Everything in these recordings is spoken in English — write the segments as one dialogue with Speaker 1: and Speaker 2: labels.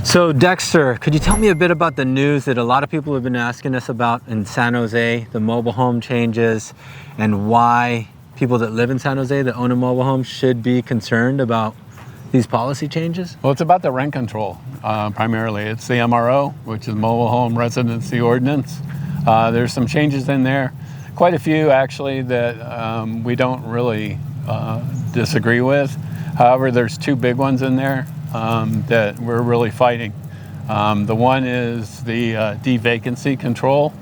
Speaker 1: So Dexter, could you tell me a bit about the news that a lot of people have been asking us about in San Jose, the mobile home changes, and why people that live in San Jose that own a mobile home should be concerned about these policy changes?
Speaker 2: Well, it's about the rent control, primarily. It's the MRO, which is Mobile Home Residency Ordinance. There's some changes in there, quite a few actually, that we don't really disagree with. However, there's two big ones in there that we're really fighting. The one is the de-vacancy control,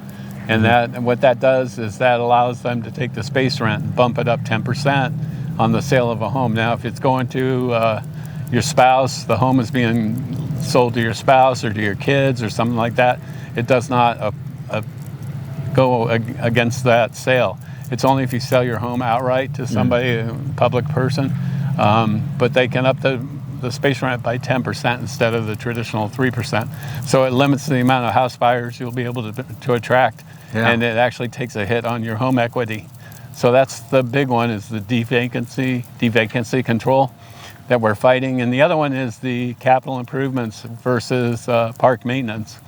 Speaker 2: and what that does is that allows them to take the space rent and bump it up 10% on the sale of a home. Now, if it's going to your spouse, the home is being sold to your spouse or to your kids or something like that, it does not go against that sale. It's only if you sell your home outright to somebody, a public person, but they can up the space rent by 10% instead of the traditional 3%. So it limits the amount of house buyers you'll be able to attract, and it actually takes a hit on your home equity. So that's the big one, is the de-vacancy control that we're fighting. And the other one is the capital improvements versus park maintenance.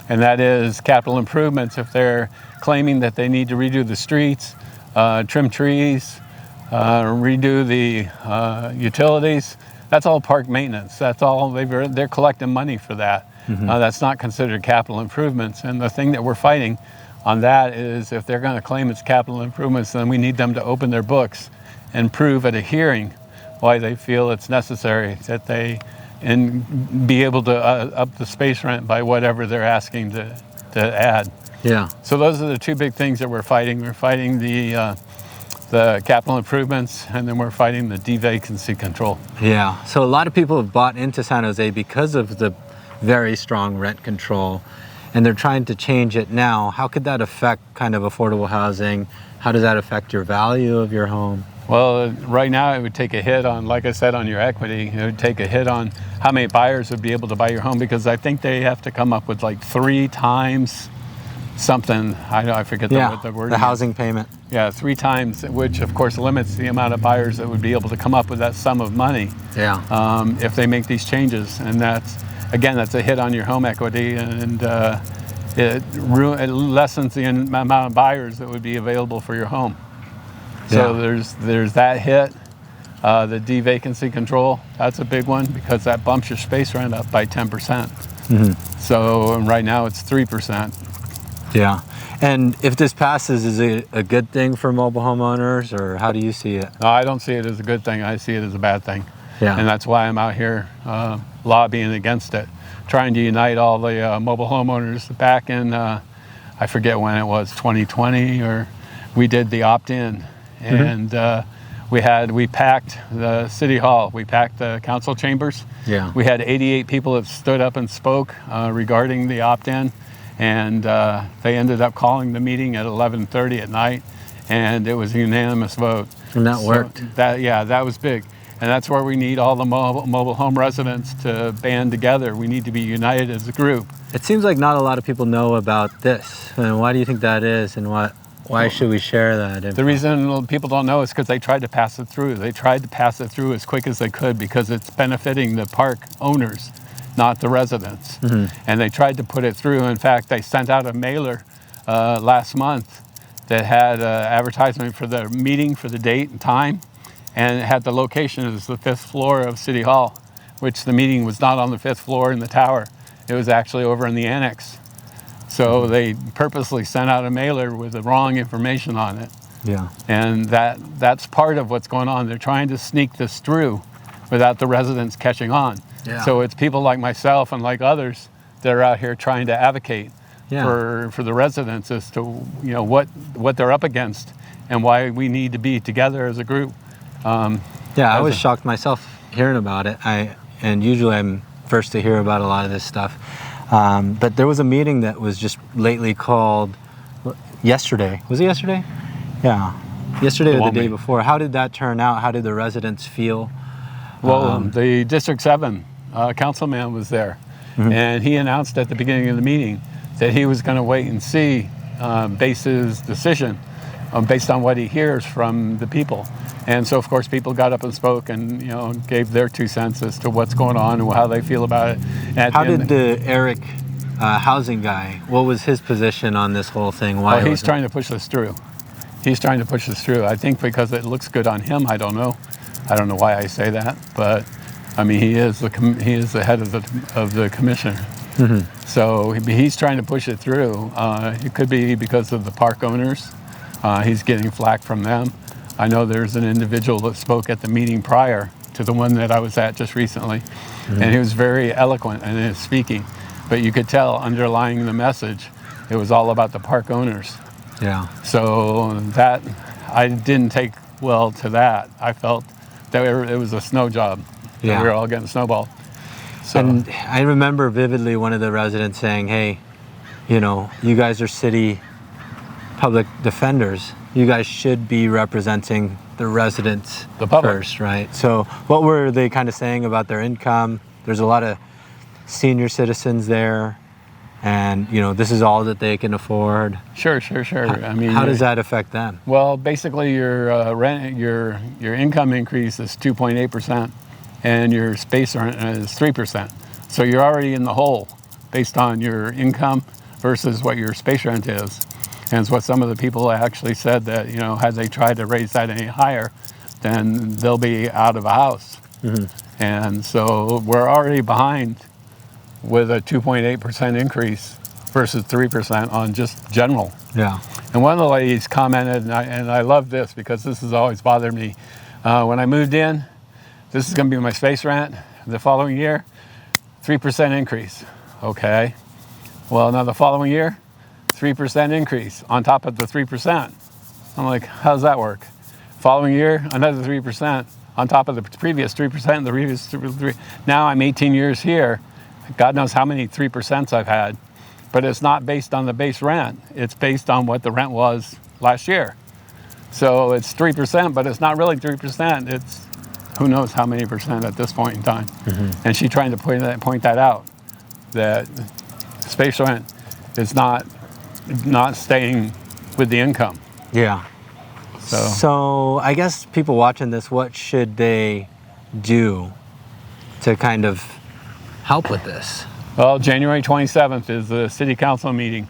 Speaker 2: And that is capital improvements if they're claiming that they need to redo the streets, trim trees, redo the utilities. That's all park maintenance. That's all, they're collecting money for that. That's not considered capital improvements. And the thing that we're fighting on that is if they're going to claim it's capital improvements, then we need them to open their books and prove at a hearing why they feel it's necessary that they be able to up the space rent by whatever they're asking to add.
Speaker 1: Yeah.
Speaker 2: So those are the two big things that we're fighting. We're fighting the capital improvements, and then we're fighting the de-vacancy control.
Speaker 1: Yeah. So a lot of people have bought into San Jose because of the very strong rent control, and they're trying to change it now. How could that affect kind of affordable housing? How does that affect your value of your home?
Speaker 2: Well, right now it would take a hit on, like I said, on your equity. It would take a hit on how many buyers would be able to buy your home, because I think they have to come up with like 3 times something. I forget what the word is.
Speaker 1: The housing payment.
Speaker 2: Yeah, 3 times, which of course limits the amount of buyers that would be able to come up with that sum of money.
Speaker 1: Yeah.
Speaker 2: If they make these changes, and that's a hit on your home equity, and it lessens the amount of buyers that would be available for your home. So there's that hit. The de-vacancy control, that's a big one, because that bumps your space rent up by 10%. So right now it's 3%.
Speaker 1: Yeah. And if this passes, is it a good thing for mobile homeowners, or how do you see it?
Speaker 2: No, I don't see it as a good thing. I see it as a bad thing.
Speaker 1: Yeah.
Speaker 2: And that's why I'm out here lobbying against it, trying to unite all the mobile homeowners. Back in, I forget when it was, 2020, or we did the opt-in. And we packed the city hall, we packed the council chambers.
Speaker 1: Yeah.
Speaker 2: We had 88 people that stood up and spoke regarding the opt-in, and they ended up calling the meeting at 11:30 at night, and it was a unanimous vote.
Speaker 1: And that worked.
Speaker 2: That was big. And that's where we need all the mobile home residents to band together. We need to be united as a group.
Speaker 1: It seems like not a lot of people know about this. And why do you think that is, and why should we share that info?
Speaker 2: The reason people don't know is because they tried to pass it through. They tried to pass it through as quick as they could because it's benefiting the park owners, not the residents. And they tried to put it through. In fact, they sent out a mailer last month that had advertisement for the meeting, for the date and time, and it had the location as the 5th floor of City Hall, which the meeting was not on the 5th floor in the tower. It was actually over in the annex. So they purposely sent out a mailer with the wrong information on it.
Speaker 1: Yeah.
Speaker 2: And that's part of what's going on. They're trying to sneak this through without the residents catching on.
Speaker 1: Yeah.
Speaker 2: So it's people like myself and like others that are out here trying to advocate for the residents as to what they're up against and why we need to be together as a group.
Speaker 1: I was shocked myself hearing about it. And usually I'm first to hear about a lot of this stuff. But there was a meeting that was just lately called yesterday. Was it yesterday? Yeah. Yesterday or the day before. How did that turn out? How did the residents feel?
Speaker 2: Well, the District 7 councilman was there. And he announced at the beginning of the meeting that he was going to wait and see base his decision based on what he hears from the people. And so, of course, people got up and spoke and, gave their 2 cents as to what's going on and how they feel about it. And
Speaker 1: how did the Eric housing guy, what was his position on this whole thing? Why?
Speaker 2: Well, he's trying to push this through. He's trying to push this through. I think because it looks good on him. I don't know. I don't know why I say that, but I mean, he is the head of the commission. Mm-hmm. So he's trying to push it through. It could be because of the park owners. He's getting flack from them. I know there's an individual that spoke at the meeting prior to the one that I was at just recently, mm-hmm. and he was very eloquent in his speaking, but you could tell underlying the message, it was all about the park owners.
Speaker 1: Yeah.
Speaker 2: So that, I didn't take well to that. I felt that it was a snow job.
Speaker 1: Yeah.
Speaker 2: We were all getting snowballed. So.
Speaker 1: And I remember vividly one of the residents saying, hey, you guys are city public defenders. You guys should be representing the residents
Speaker 2: the public
Speaker 1: first, right? So what were they kind of saying about their income? There's a lot of senior citizens there, and this is all that they can afford.
Speaker 2: Sure. I mean,
Speaker 1: how does that affect them?
Speaker 2: Well, basically, your rent, your income increase is 2.8%, and your space rent is 3%. So you're already in the hole based on your income versus what your space rent is. And it's what some of the people actually said that, had they tried to raise that any higher, then they'll be out of a house. Mm-hmm. And so we're already behind with a 2.8% increase versus 3% on just general.
Speaker 1: Yeah.
Speaker 2: And one of the ladies commented, and I love this because this has always bothered me. When I moved in, this is going to be my space rent. The following year, 3% increase. Okay. Well, now the following year, 3% increase on top of the 3%. I'm like, how does that work? Following year, another 3% on top of the previous 3%, the previous 3%. Now I'm 18 years here. God knows how many 3% I've had. But it's not based on the base rent. It's based on what the rent was last year. So it's 3%, but it's not really 3%. It's who knows how many percent at this point in time. Mm-hmm. And she's trying to point that out, that space rent is not staying with the income.
Speaker 1: Yeah. So I guess people watching this, what should they do to kind of help with this?
Speaker 2: Well, January 27th is the city council meeting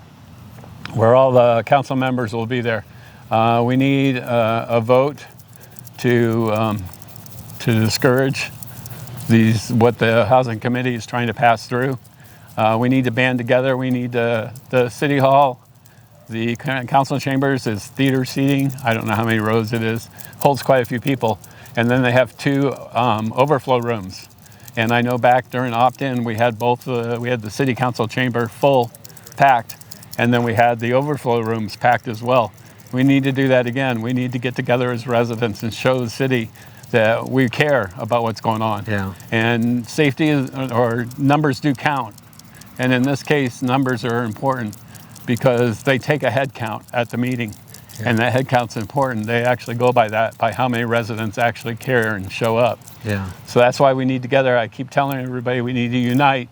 Speaker 2: where all the council members will be there. We need a vote to discourage what the housing committee is trying to pass through. We need to band together. We need the city hall. The council chambers is theater seating. I don't know how many rows it is. Holds quite a few people. And then they have 2 overflow rooms. And I know back during opt-in, we had we had the city council chamber full, packed, and then we had the overflow rooms packed as well. We need to do that again. We need to get together as residents and show the city that we care about what's going on.
Speaker 1: Yeah.
Speaker 2: And safety or numbers do count. And in this case, numbers are important because they take a head count at the meeting. Yeah. And that head count's important. They actually go by that, by how many residents actually care and show up.
Speaker 1: Yeah.
Speaker 2: So that's why we need together. I keep telling everybody we need to unite.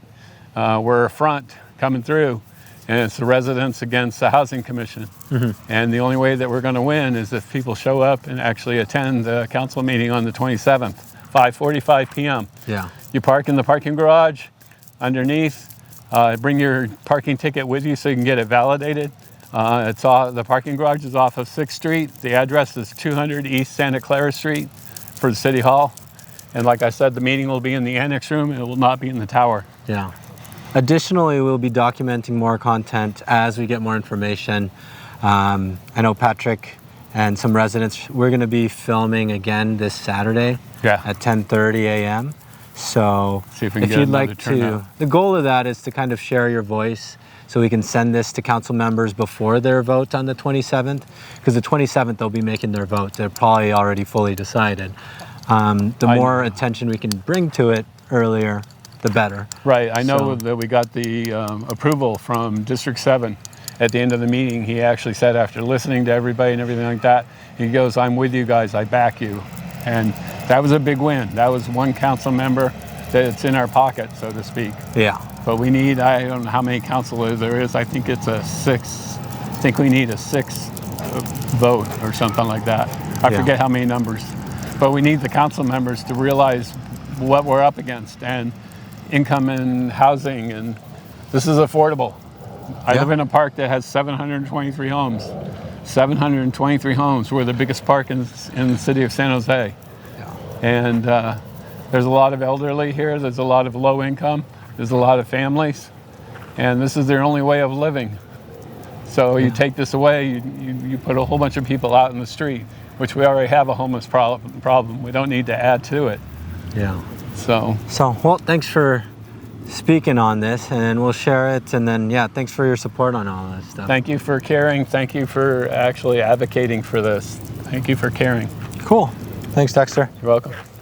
Speaker 2: We're a front coming through, and it's the residents against the Housing Commission. Mm-hmm. And the only way that we're going to win is if people show up and actually attend the council meeting on the 27th, 5:45 p.m.
Speaker 1: Yeah.
Speaker 2: You park in the parking garage underneath. Bring your parking ticket with you so you can get it validated. The parking garage is off of 6th Street. The address is 200 East Santa Clara Street for the City Hall. And like I said, the meeting will be in the annex room. It will not be in the tower.
Speaker 1: Yeah. Additionally, we'll be documenting more content as we get more information. I know Patrick and some residents, we're going to be filming again this Saturday at 10:30 a.m. So
Speaker 2: see if we can
Speaker 1: if you'd like to, the goal of that is to kind of share your voice so we can send this to council members before their vote on the 27th, because the 27th they'll be making their vote. They're probably already fully decided. The more attention we can bring to it earlier, the better.
Speaker 2: Right. I know that we got the approval from District 7 at the end of the meeting. He actually said, after listening to everybody and everything like that, he goes, "I'm with you guys. I back you." And that was a big win. That was one council member that's in our pocket, so to speak.
Speaker 1: Yeah.
Speaker 2: But we need, I don't know how many councilors there is. I think it's a 6. I think we need a 6th vote or something like that. I
Speaker 1: Yeah.
Speaker 2: forget how many numbers. But we need the council members to realize what we're up against, and income and housing, and this is affordable. I
Speaker 1: Yeah.
Speaker 2: live in a park that has 723 homes. 723 homes. We're the biggest park in the city of San Jose. And there's a lot of elderly here. There's a lot of low income. There's a lot of families. And this is their only way of living. So you take this away, you put a whole bunch of people out in the street, which we already have a homeless problem. We don't need to add to it.
Speaker 1: Yeah.
Speaker 2: So
Speaker 1: Well, thanks for speaking on this, and we'll share it. And then, yeah, thanks for your support on all this stuff.
Speaker 2: thank you for caring. Thank you for actually advocating for this. Thank you for caring.
Speaker 1: Cool. Thanks, Dexter.
Speaker 2: You're welcome.